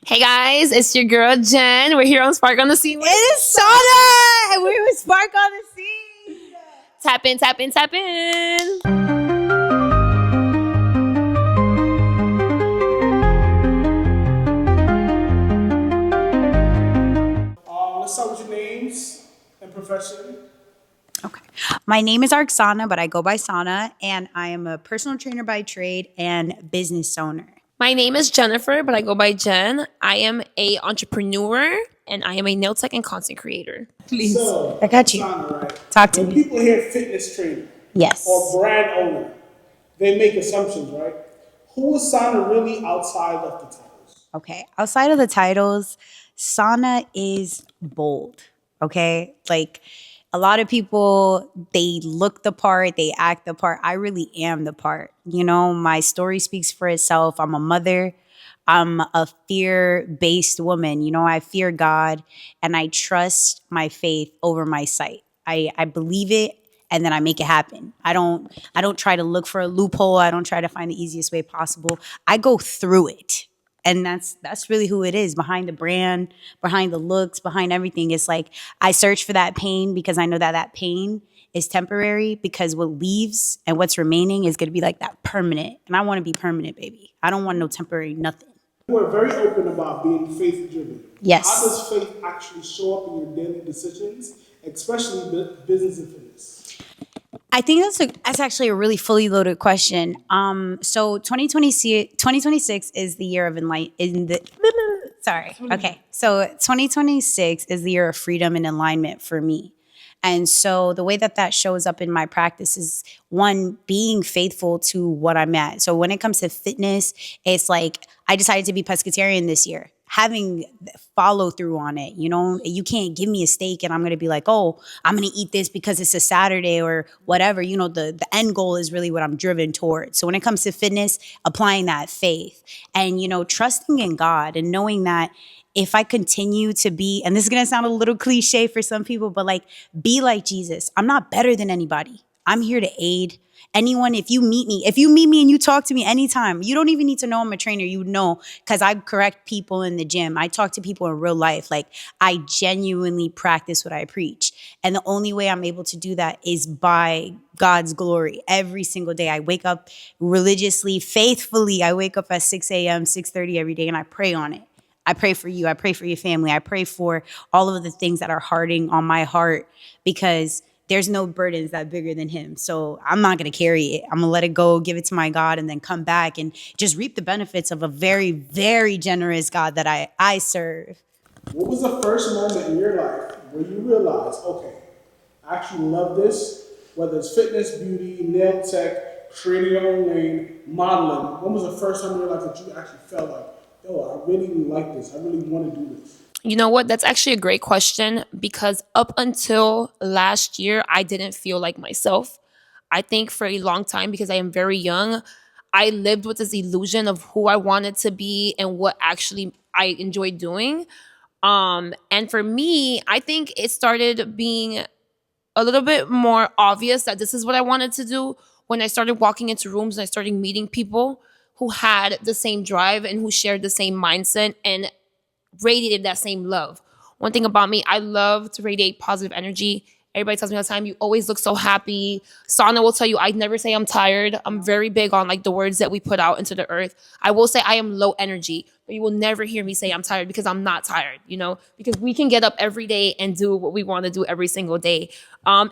Hey guys, it's your girl Jen. We're here on Spark on the Scene. It is Sana, and we're with Spark on the Scene. Tap in, tap in, tap in. Let's start with your names and profession. Okay. My name is Arksana, but I go by Sana, and I am a personal trainer by trade and business owner. My name is Jennifer, but I go by Jen. I am a entrepreneur and I am a nail tech and content creator. Please. So, I got you. Sana, right? Talk to when me. people hear fitness trainer Yes. or brand owner, they make assumptions, right? Who is Sana really outside of the titles? Okay. Outside of the titles, Sana is bold. Okay. Like a lot of people, they look the part, they act the part. I really am the part. You know, my story speaks for itself. I'm a mother. I'm a fear-based woman. You know, I fear God and I trust my faith over my sight. I believe it and then I make it happen. I don't try to look for a loophole. I don't try to find the easiest way possible. I go through it. And that's really who it is, behind the brand, behind the looks, behind everything. It's like I search for that pain because I know that that pain is temporary, because what leaves and what's remaining is going to be like that permanent. And I want to be permanent, baby. I don't want no temporary nothing. You are very open about being faith driven. Yes. How does faith actually show up in your daily decisions, especially business and fitness? I think that's actually a really fully loaded question. So 2026 is the year of enlightenment. Sorry. Okay. So 2026 is the year of freedom and alignment for me. And so the way that shows up in my practice is, one, being faithful to what I'm at. So when it comes to fitness, it's like I decided to be pescatarian this year. Having follow through on it, you know, you can't give me a steak and I'm going to be like, oh, I'm going to eat this because it's a Saturday or whatever. You know, the end goal is really what I'm driven towards. So when it comes to fitness, applying that faith and, you know, trusting in God and knowing that if I continue to be, and this is going to sound a little cliche for some people, but like, be like Jesus. I'm not better than anybody. I'm here to aid anyone. If you meet me and you talk to me anytime, you don't even need to know I'm a trainer. You know, because I correct people in the gym. I talk to people in real life. Like, I genuinely practice what I preach. And the only way I'm able to do that is by God's glory. Every single day I wake up religiously, faithfully. I wake up at 6 a.m., 6:30 every day, and I pray on it. I pray for you. I pray for your family. I pray for all of the things that are hardening on my heart, because there's no burdens that bigger than him. So I'm not going to carry it. I'm going to let it go, give it to my God, and then come back and just reap the benefits of a very, very generous God that I serve. What was the first moment in your life where you realized, okay, I actually love this, whether it's fitness, beauty, nail tech, creating your own lane, modeling? When was the first time in your life that you actually felt like, yo, I really like this. I really want to do this? You know what? That's actually a great question, because up until last year, I didn't feel like myself. I think for a long time, because I am very young, I lived with this illusion of who I wanted to be and what actually I enjoyed doing. And for me, I think it started being a little bit more obvious that this is what I wanted to do when I started walking into rooms and I started meeting people who had the same drive and who shared the same mindset and radiated that same love. One thing about me, I love to radiate positive energy. Everybody tells me all the time, you always look so happy. Sana will tell you, I never say I'm tired. I'm very big on like the words that we put out into the earth. I will say I am low energy, but you will never hear me say I'm tired, because I'm not tired, you know, because we can get up every day and do what we want to do every single day.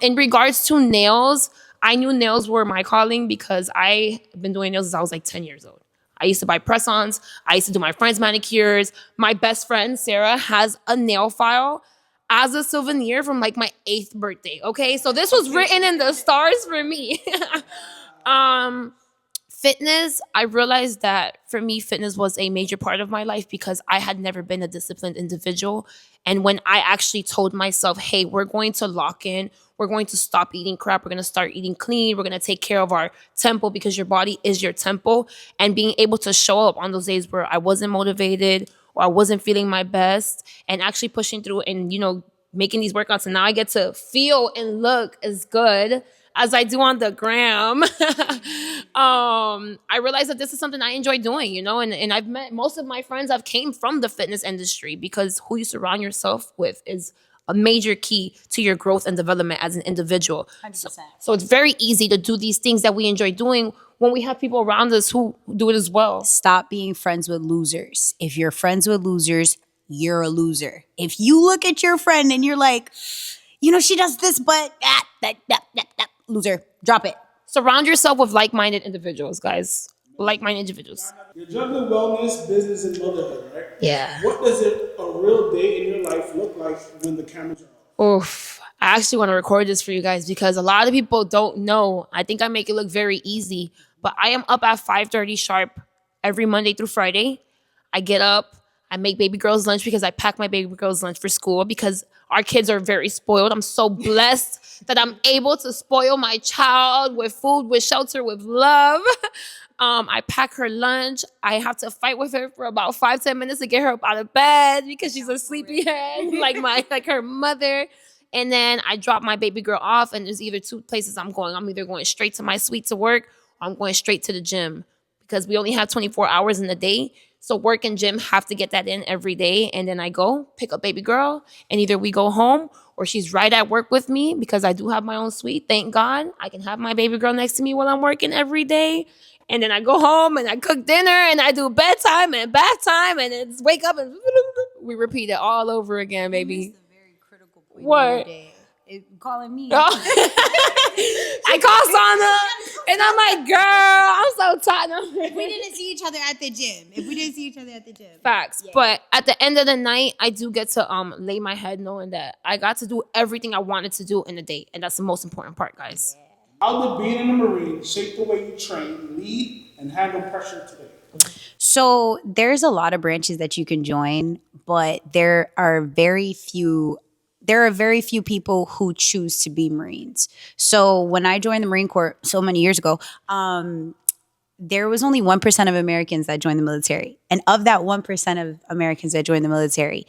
In regards to nails, I knew nails were my calling because I've been doing nails since I was like 10 years old. I used to buy press-ons. I used to do my friends' manicures. My best friend, Sarah, has a nail file as a souvenir from like my 8th birthday. Okay, so this was written in the stars for me. Fitness, I realized that for me, fitness was a major part of my life because I had never been a disciplined individual. And when I actually told myself, hey, we're going to lock in, we're going to stop eating crap, we're going to start eating clean, we're going to take care of our temple, because your body is your temple. And being able to show up on those days where I wasn't motivated or I wasn't feeling my best, and actually pushing through and, you know, making these workouts. And now I get to feel and look as good as I do on the gram. I realized that this is something I enjoy doing, and I've met most of my friends I've came from the fitness industry because who you surround yourself with is a major key to your growth and development as an individual. So, 100%. so it's very easy to do these things that we enjoy doing when we have people around us who do it as well. Stop being friends with losers. If you're friends with losers, you're a loser. If you look at your friend and you're like, she does this, but loser, drop it. Surround yourself with like-minded individuals, guys. Like-minded individuals. You're juggling wellness, business, and motherhood, right? Yeah. What does a real day in your life look like when the cameras are off? Oof. I actually want to record this for you guys because a lot of people don't know. I think I make it look very easy, but I am up at 5:30 sharp every Monday through Friday. I get up, I make baby girl's lunch because I pack my baby girl's lunch for school because our kids are very spoiled. I'm so blessed that I'm able to spoil my child with food, with shelter, with love. I pack her lunch. I have to fight with her for about 5-10 minutes to get her up out of bed because she's a sleepyhead, like her mother. And then I drop my baby girl off, and there's either two places I'm going. I'm either going straight to my suite to work, or I'm going straight to the gym because we only have 24 hours in the day. So work and gym have to get that in every day. And then I go pick up baby girl, and either we go home or she's right at work with me because I do have my own suite. Thank God I can have my baby girl next to me while I'm working every day. And then I go home and I cook dinner and I do bedtime and bath time and it's wake up and we repeat it all over again, baby. That's a very critical point What? in your day. Calling me. I call Sana and I'm like, girl, I'm so tired. We didn't see each other at the gym. If we didn't see each other at the gym. Facts. Yeah. But at the end of the night, I do get to lay my head knowing that I got to do everything I wanted to do in the day. And that's the most important part, guys. How did being in the Marines shape the way you train, lead, and handle pressure today? So there's a lot of branches that you can join, but there are very few people who choose to be Marines. So when I joined the Marine Corps so many years ago, there was only 1% of Americans that joined the military. And of that 1% of Americans that joined the military,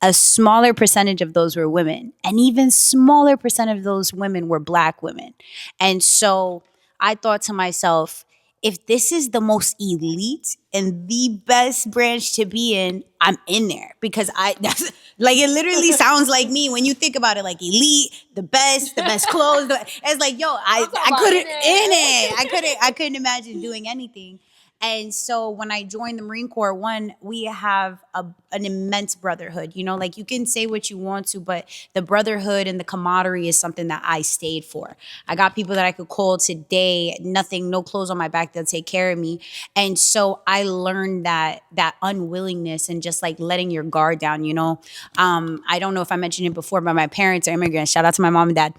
a smaller percentage of those were women. And even smaller percent of those women were Black women. And so I thought to myself, if this is the most elite and the best branch to be in, I'm in there because that's like it literally sounds like me when you think about it, like elite, the best clothes. It's like, yo, I couldn't in it. I couldn't imagine doing anything. And so when I joined the Marine Corps, we have an immense brotherhood. Like you can say what you want to, but the brotherhood and the camaraderie is something that I stayed for. I got people that I could call today, nothing, no clothes on my back, they'll take care of me. And so I learned that unwillingness and just like letting your guard down, I don't know if I mentioned it before, but my parents are immigrants. Shout out to my mom and dad.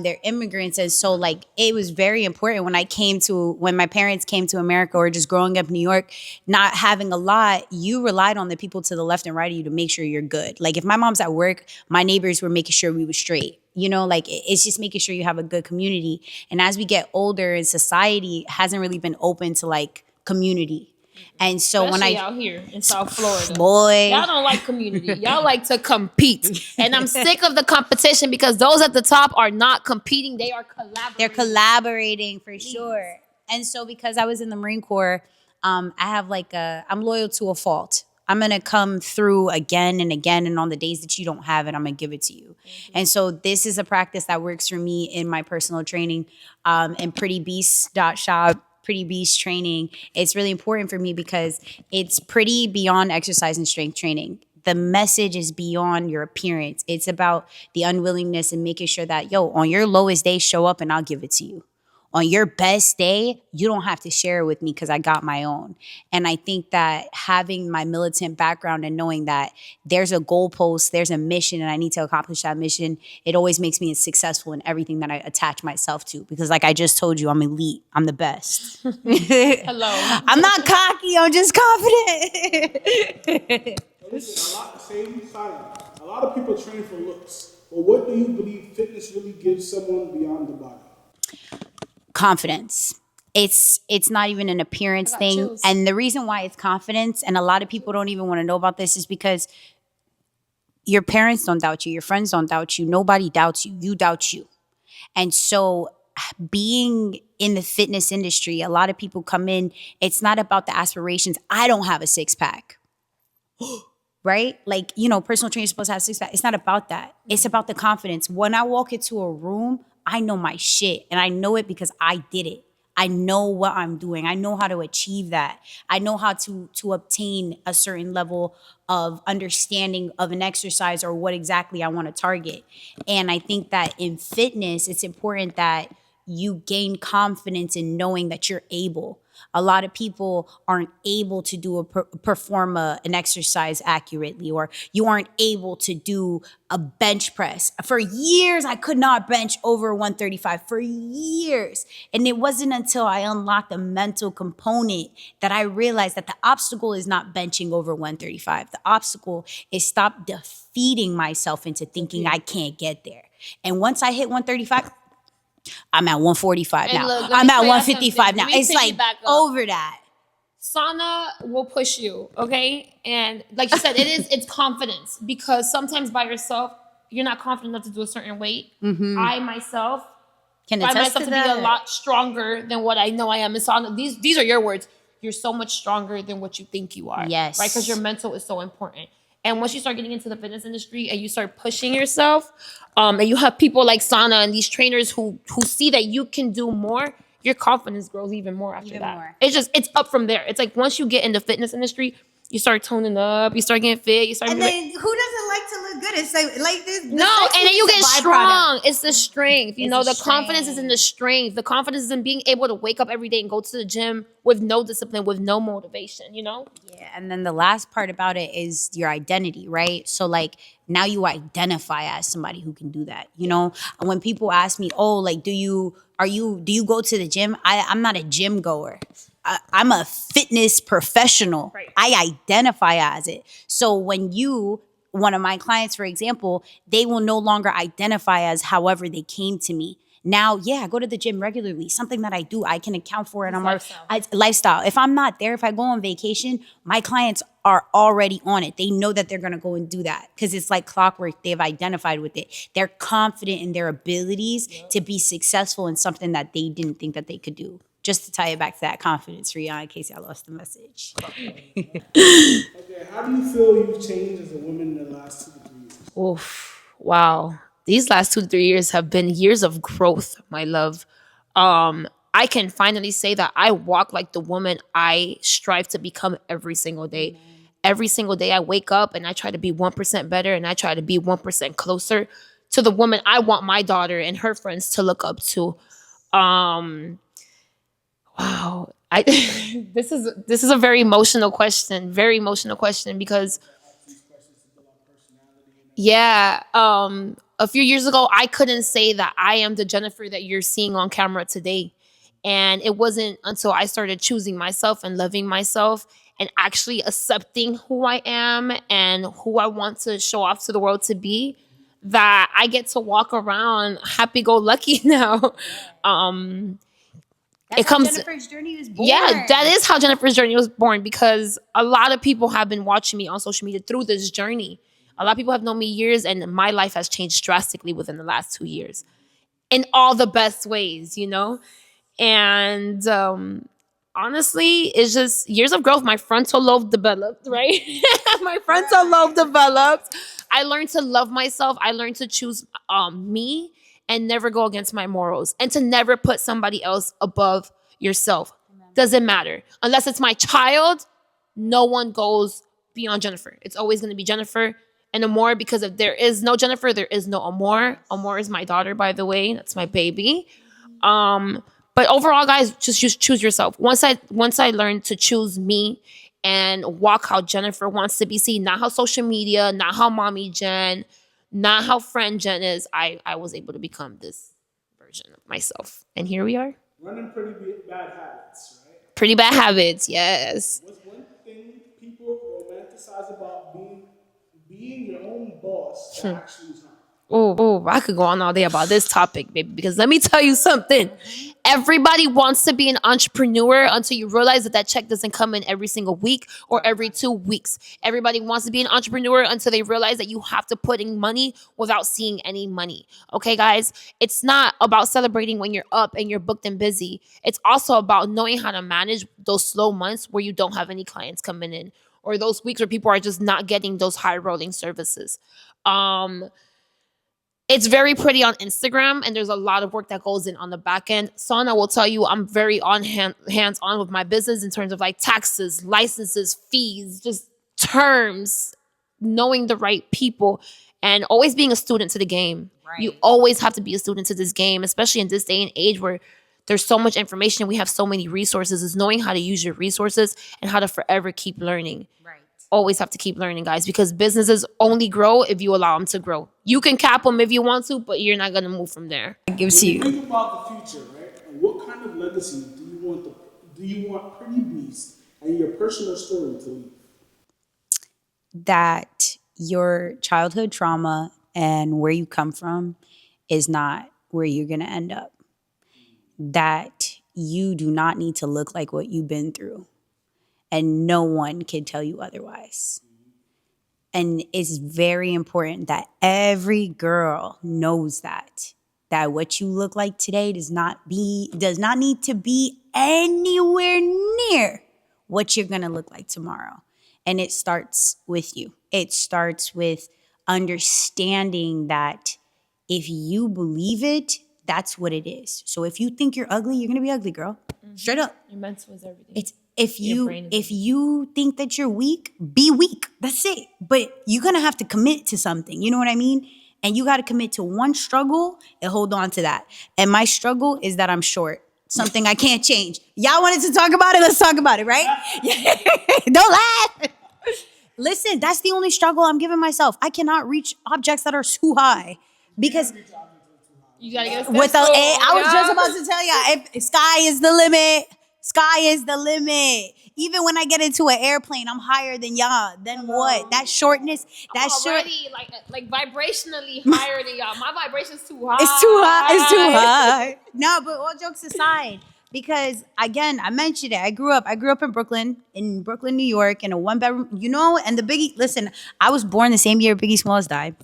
They're immigrants. And so like it was very important when my parents came to America or just growing up in New York, not having a lot, you relied on the people to the left and right of you to make sure you're good. Like if my mom's at work, my neighbors were making sure we were straight. Like it's just making sure you have a good community. And as we get older and society hasn't really been open to like community. And so Especially when out here in South Florida, boy, y'all don't like community. Y'all like to compete, and I'm sick of the competition because those at the top are not competing; they are collaborating. They're collaborating for sure. And so because I was in the Marine Corps, I have I'm loyal to a fault. I'm going to come through again and again. And on the days that you don't have it, I'm going to give it to you. Mm-hmm. And so this is a practice that works for me in my personal training and prettybeast.shop. Pretty Beast training. It's really important for me because it's pretty beyond exercise and strength training. The message is beyond your appearance. It's about the unwillingness and making sure that, on your lowest day, show up and I'll give it to you. On your best day, you don't have to share it with me because I got my own. And I think that having my militant background and knowing that there's a goalpost, there's a mission, and I need to accomplish that mission, it always makes me successful in everything that I attach myself to. Because like I just told you, I'm elite. I'm the best. Hello. I'm not cocky. I'm just confident. Listen, a lot of people train for looks. But what do you believe fitness really gives someone beyond the body? Confidence. It's not even an appearance thing. Chills. And the reason why it's confidence, and a lot of people don't even want to know about this, is because your parents don't doubt you, your friends don't doubt you, nobody doubts you, you doubt you. And so being in the fitness industry, a lot of people come in, it's not about the aspirations. I don't have a six pack, right? Like, personal trainers supposed to have six pack. It's not about that. It's about the confidence. When I walk into a room, I know my shit, and I know it because I did it. I know what I'm doing. I know how to achieve that. I know how to obtain a certain level of understanding of an exercise or what exactly I want to target. And I think that in fitness, it's important that you gain confidence in knowing that you're able. A lot of people aren't able to perform an exercise accurately, or you aren't able to do a bench press. For years, I could not bench over 135 for years. And it wasn't until I unlocked the mental component that I realized that the obstacle is not benching over 135. The obstacle is stop defeating myself into thinking I can't get there. And once I hit 135, I'm at 145 And now. look, let I'm me at tell you 155 something. now. Let me It's like piggyback up. over that. Sauna will push you, okay? And like you said, it's confidence, because sometimes by yourself, you're not confident enough to do a certain weight. I myself Can find attest myself to to be a that. lot stronger than what I know I am in sauna. These are your words. You're so much stronger than what you think you are. Yes. Right? Because your mental is so important. And once you start getting into the fitness industry and you start pushing yourself, and you have people like Sana and these trainers who see that you can do more, your confidence grows even more after Even that. more. It's up from there. It's like once you get in the fitness industry, you start toning up, you start getting fit, you start And moving. then who doesn't like to look good? It's like this. No, and then you get strong. It's the strength. It's The the confidence is in the strength. The confidence is in being able to wake up every day and go to the gym with no discipline, with no motivation. Yeah, and then the last part about it is your identity, right? So like now you identify as somebody who can do that. And when people ask me, "Oh, like do you go to the gym?" I'm not a gym goer. I'm a fitness professional. Right. I identify as it. So when one of my clients, for example, they will no longer identify as however they came to me. Now, yeah, I go to the gym regularly, something that I do, I can account for it on my lifestyle. If I'm not there, if I go on vacation, my clients are already on it. They know that they're going to go and do that because it's like clockwork. They've identified with it. They're confident in their abilities to be successful in something that they didn't think that they could do. Just to tie it back to that confidence, Rihanna, in case I lost the message. Okay, how do you feel you've changed as a woman in the last 2 to 3 years? Oof. Wow. These last 2 to 3 years have been years of growth, my love. I can finally say that I walk like the woman I strive to become every single day. Every single day I wake up and I try to be 1% better, and I try to be 1% closer to the woman I want my daughter and her friends to look up to. Wow. I this is a very emotional question. Very emotional question because yeah, a few years ago I couldn't say that I am the Jennifer that you're seeing on camera today. And it wasn't until I started choosing myself and loving myself and actually accepting who I am and who I want to show off to the world to be that I get to walk around happy go lucky now. That's It comes how Jennifer's journey was born. Yeah, that is how Jennifer's journey was born, because a lot of people have been watching me on social media through this journey. A lot of people have known me years, and my life has changed drastically within the last 2 years in all the best ways. And honestly, it's just years of growth. My frontal lobe developed, right? My frontal lobe developed. I learned to love myself. I learned to choose me and never go against my morals, and to never put somebody else above yourself. Doesn't matter. Unless it's my child, no one goes beyond Jennifer. It's always going to be Jennifer and Amor, because if there is no Jennifer, there is no Amor. Amor is my daughter, by the way. That's my baby. But overall, guys, just choose yourself. Once I learned to choose me and walk how Jennifer wants to be seen, not how social media, not how mommy Jen, not how friend Jen is, I was able to become this version of myself. And here we are. Running pretty bad habits, right? Pretty bad habits, yes. What's one thing people romanticize about being your own boss that actually is not? Oh, I could go on all day about this topic, baby, because let me tell you something. everybody wants to be an entrepreneur until you realize that that check doesn't come in every single week or every 2 weeks. Everybody wants to be an entrepreneur until they realize that you have to put in money without seeing any money. Okay, guys, it's not about celebrating when you're up and you're booked and busy. It's also about knowing how to manage those slow months where you don't have any clients coming in, or those weeks where people are just not getting those high rolling services. Um, it's very pretty on Instagram, and there's a lot of work that goes in on the back end. Sana will tell you I'm very hands on with my business in terms of like taxes, licenses, fees, just terms, knowing the right people, and always being a student to the game. Right. You always have to be a student to this game, especially in this day and age where there's so much information. We have so many resources. Is knowing how to use your resources and how to forever keep learning. Right. Always have to keep learning, guys, because businesses only grow if you allow them to grow. You can cap them if you want to, but you're not going to move from there. It gives When you you. think about the future, right? And what kind of legacy do you want Pretty Beast and your personal story to leave? That your childhood trauma and where you come from is not where you're going to end up. That you do not need to look like what you've been through, and no one can tell you otherwise. And it's very important that every girl knows that what you look like today does not need to be anywhere near what you're going to look like tomorrow. And it starts with you. It starts with understanding that if you believe it, that's what it is. So if you think you're ugly, you're going to be ugly, girl. Straight up. Your mental is everything. It's Your brain is if you think that you're weak, be weak. That's it. But you're gonna have to commit to something. You know what I mean? And you got to commit to one struggle and hold on to that. And my struggle is that I'm short. Something I can't change. Y'all wanted to talk about it? Let's talk about it, right? Don't laugh. Listen, that's the only struggle I'm giving myself. I cannot reach objects that are too high because You gotta get with I was just about to tell y'all, if sky is the limit. Sky is the limit. Even when I get into an airplane, I'm higher than y'all. Then what? That shortness, that short. already like vibrationally higher than y'all. My vibration's too high. It's too high. It's too high. No, but all jokes aside, because again, I mentioned it. I grew up in Brooklyn, New York, in a 1-bedroom. And the Biggie. Listen, I was born the same year Biggie Smalls died.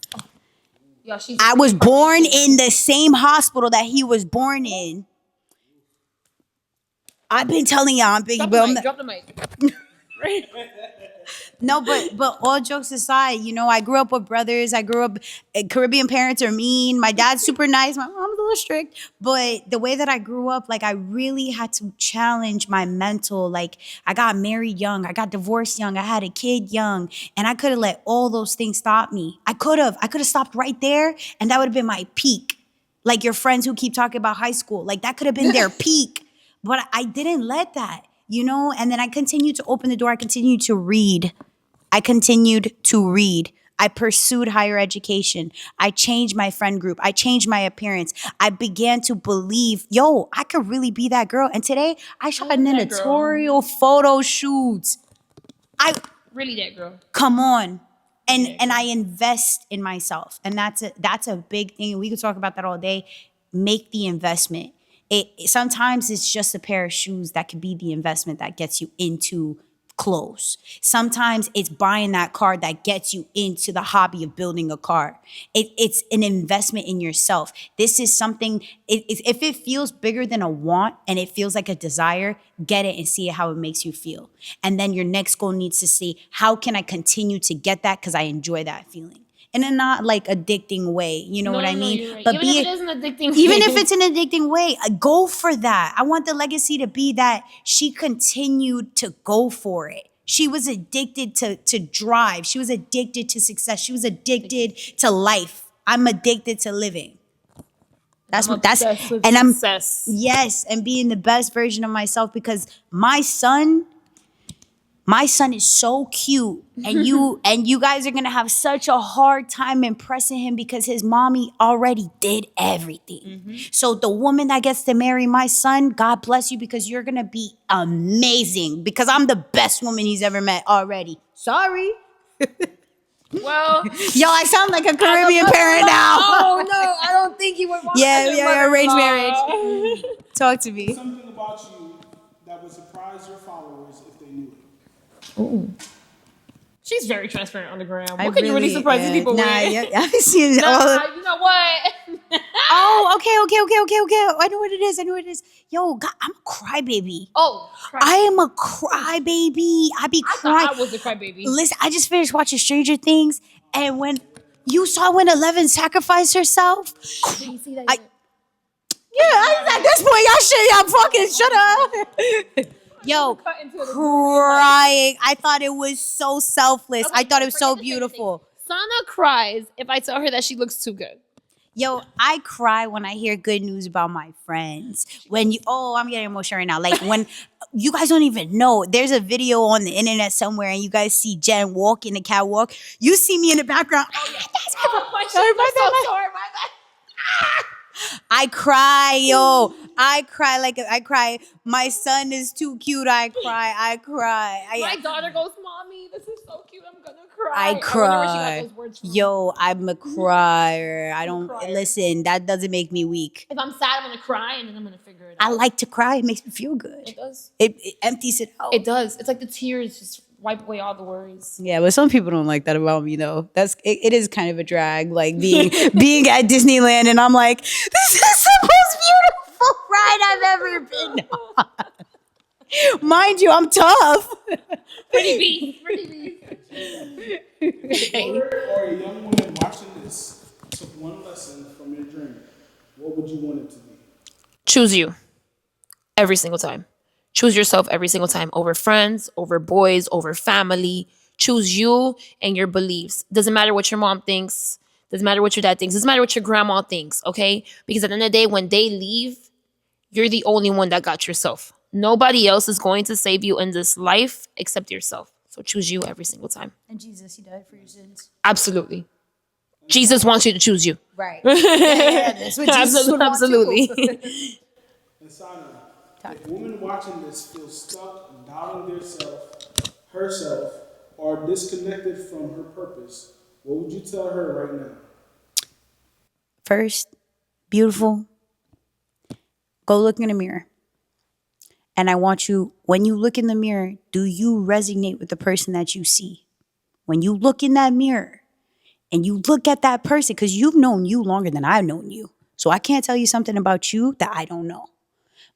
Yo, I was born in the same hospital that he was born in. I've been telling y'all I'm Biggie, Drop the mic. No, but all jokes aside, I grew up with brothers. I grew up, Caribbean parents are mean. My dad's super nice. My mom's a little strict. But the way that I grew up, like I really had to challenge my mental. Like I got married young. I got divorced young. I had a kid young. And I could have let all those things stop me. I could have stopped right there, and that would have been my peak. Like your friends who keep talking about high school. Like that could have been their peak. But I didn't let that, and then I continued to open the door. I continued to read. I pursued higher education. I changed my friend group. I changed my appearance. I began to believe, I could really be that girl. And today I shot an editorial photo shoot. Really that girl. Come on. And I invest in myself. And that's a big thing. We could talk about that all day. Make the investment. Sometimes it's just a pair of shoes that could be the investment that gets you into clothes. Sometimes it's buying that car that gets you into the hobby of building a car. It's an investment in yourself. This is something, if it feels bigger than a want and it feels like a desire, get it and see how it makes you feel. And then your next goal needs to see, how can I continue to get that because I enjoy that feeling? In a not like addicting way, you know what I mean? You're right. But Even if it is an addicting even way. if it's an addicting way, go for that. I want the legacy to be that she continued to go for it. She was addicted to drive. She was addicted to success. She was addicted to life. I'm addicted to living. That's success. Yes, and being the best version of myself, because my son is so cute, and you guys are gonna have such a hard time impressing him because his mommy already did everything. Mm-hmm. So the woman that gets to marry my son, God bless you, because you're gonna be amazing, because I'm the best woman he's ever met already. Sorry. Well, Yo, I sound like a Caribbean parent now. Oh no, I don't think he would want. Yeah, arranged marriage. Talk to me. Something about you that would surprise your followers if they knew it. Ooh. She's very transparent on the gram. I What can you really surprise these people nah, with? yeah, I've seen Nah, all. you know what? Oh, okay. I know what it is. Yo, God, I'm a crybaby. Oh, I am a crybaby. I be I crying. thought I was a crybaby. Listen, I just finished watching Stranger Things, and when you saw when 11 sacrificed herself, Did you see that? at this point, y'all fucking shut up. Yo, Cut into the crying. I thought it was so selfless. I thought it was so beautiful. Sana cries if I tell her that she looks too good. Yo, I cry when I hear good news about my friends. I'm getting emotional right now. Like when you guys don't even know, there's a video on the internet somewhere and you guys see Jen walking the catwalk. You see me in the background. That's My shit, I'm so sorry, my bad. I cry, yo. I cry. My son is too cute. I cry. My daughter goes, "Mommy, this is so cute. I'm gonna cry." I wonder where she cry. got those words from. Yo, I'm a crier. I don't crier. listen. That doesn't make me weak. If I'm sad, I'm gonna cry, and then I'm gonna figure it I out. like to cry. It makes me feel good. It does. It empties it out. It does. It's like the tears just wipe away all the worries. Yeah, but some people don't like that about me though. It is kind of a drag, like being at Disneyland and I'm like, this is the most beautiful ride I've ever been on. Mind you, I'm tough. Pretty beast. Or a young woman watching this took one lesson from your journey, what would you want it to be? Choose you every single time. Choose yourself every single time over friends, over boys, over family. Choose you and your beliefs. Doesn't matter what your mom thinks. Doesn't matter what your dad thinks. Doesn't matter what your grandma thinks, okay? Because at the end of the day, when they leave, you're the only one that got yourself. Nobody else is going to save you in this life except yourself. So choose you every single time. And Jesus, he died for your sins. Absolutely. Jesus wants you to choose you. Right. Yeah, that's what Jesus would want Absolutely. too. And Sana, if women watching this feel stuck, doubting herself, or disconnected from her purpose, what would you tell her right now? First, beautiful, go look in the mirror. And I want you, when you look in the mirror, do you resonate with the person that you see? When you look in that mirror and you look at that person, because you've known you longer than I've known you. So I can't tell you something about you that I don't know.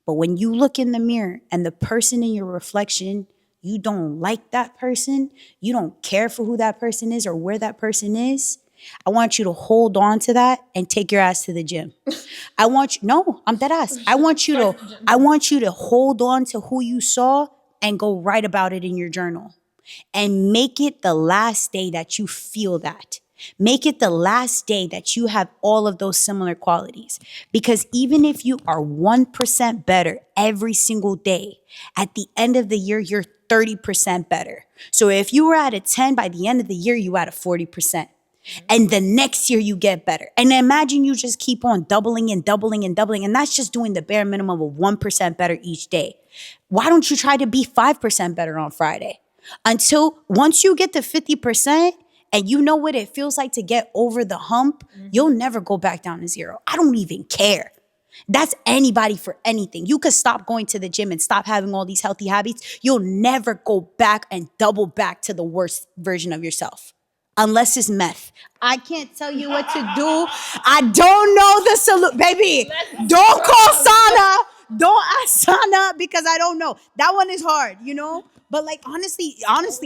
But when you look in the mirror and the person in your reflection, you don't like that person, you don't care for who that person is or where that person is, I want you to hold on to that and take your ass to the gym. I'm dead ass. I want you to hold on to who you saw and go write about it in your journal. And make it the last day that you feel that. Make it the last day that you have all of those similar qualities. Because even if you are 1% better every single day, at the end of the year, you're 30% better. So if you were at a 10, by the end of the year, you at a 40%. And the next year you get better. And imagine you just keep on doubling and doubling and doubling. And that's just doing the bare minimum of 1% better each day. Why don't you try to be 5% better on Friday? Until once you get to 50%, and you know what it feels like to get over the hump, you'll never go back down to zero. I don't even care. That's anybody for anything. You could stop going to the gym and stop having all these healthy habits. You'll never go back and double back to the worst version of yourself. Unless it's meth. I can't tell you what to do. I don't know the solution. Baby, don't call Sana. Don't ask Sana because I don't know. That one is hard, you know? But like honestly,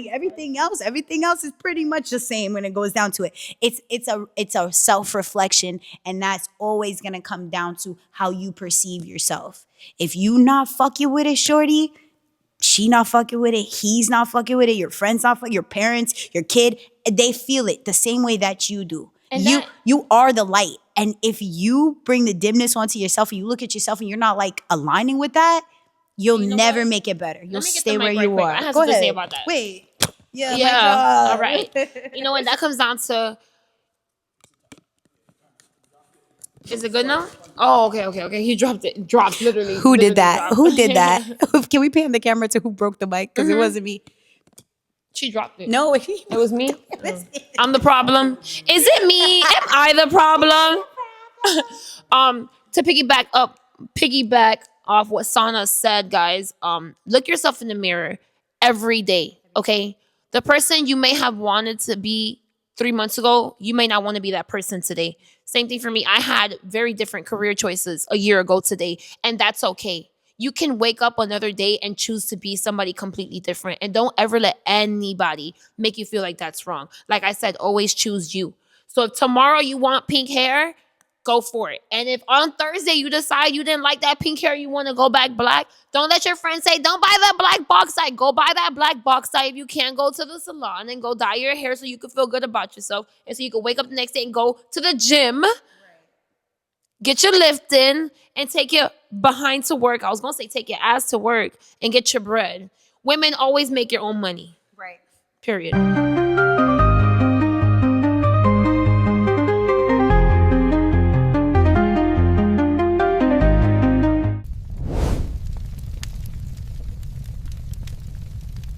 everything else is pretty much the same when it goes down to it. It's a self-reflection, and that's always gonna come down to how you perceive yourself. If you not fucking with it, shorty, she not fucking with it, he's not fucking with it, your friends not fucking, your parents, your kid, they feel it the same way that you do. And you are the light. And if you bring the dimness onto yourself and you look at yourself and you're not like aligning with that, you'll never make it better. You'll stay where you are. I have Go something to ahead. say about that. Wait. Yeah. All right. You know what? That comes down to. Is it good now? Oh, okay. He dropped it. Dropped literally. Who did that? Dropped. Who did that? Can we pan the camera to who broke the mic? Because it wasn't me. She dropped it. No, It was me. I'm the problem. Is it me? Am I the problem? To piggyback off what Sana said, guys. Look yourself in the mirror every day. Okay, the person you may have wanted to be 3 months ago, you may not want to be that person today. Same thing for me. I had very different career choices a year ago today, and that's okay. You can wake up another day and choose to be somebody completely different. And don't ever let anybody make you feel like that's wrong. Like I said, always choose you. So if tomorrow you want pink hair, go for it. And if on Thursday you decide you didn't like that pink hair, you want to go back black, don't let your friends say, don't buy that black bauxite. Go buy that black bauxite if you can. Go to the salon and go dye your hair so you can feel good about yourself. And so you can wake up the next day and go to the gym, get your lift in, and take your behind to work. I was going to say take your ass to work and get your bread. Women always make your own money. Right. Period.